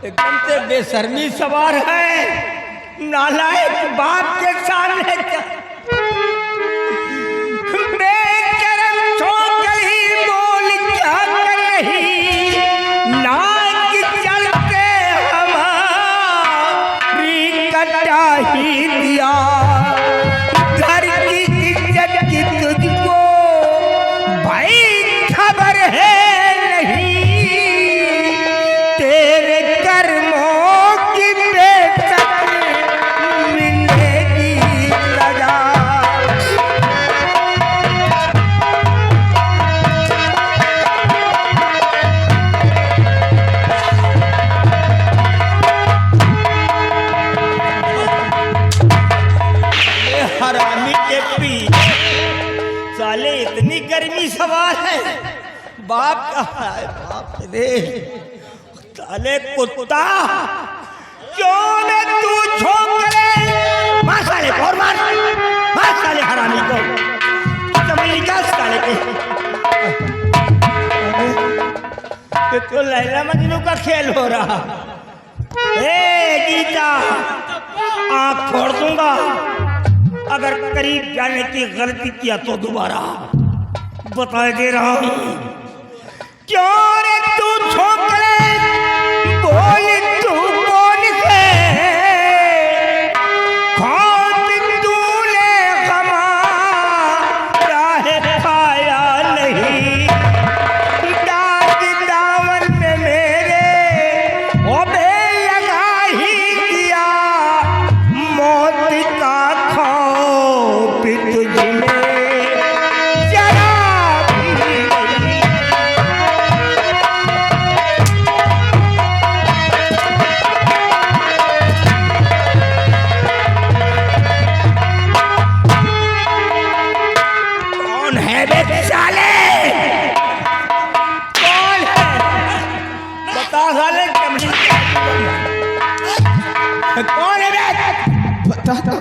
एकदम से बेशर्मी सवार है, नालायक बाप के सामने बेशरम छोकरी, बोल क्या कर रही? नाक चलते हमारी कटा ही दिया। घर की इज्जत की तुझको भाई खबर है नहीं, तेरे कर्मों की कर्मी सवाल है। बाप कहाँ है? बाप रे साले कुत्ता, क्यों मैं तू छोकरे मार साले और मार साले हरामी को जमीन का साले पे। ये तो लैला मजनू का खेल हो रहा। ए गीता, आँख फोड़ दूंगा अगर करीब जाने की गलती किया तो दोबारा बता दे रहा हूं। क्यों रे तू छोकरे बोल तू कौन से कौन तूने हमारा है पाया नहीं। डाक दामन में मेरे ओ बे लगा ही दिया मौत का खौफ तुझमें जरा भी नहीं। कौन है बे साले? कौन है बता साले? कौन है बे? बताता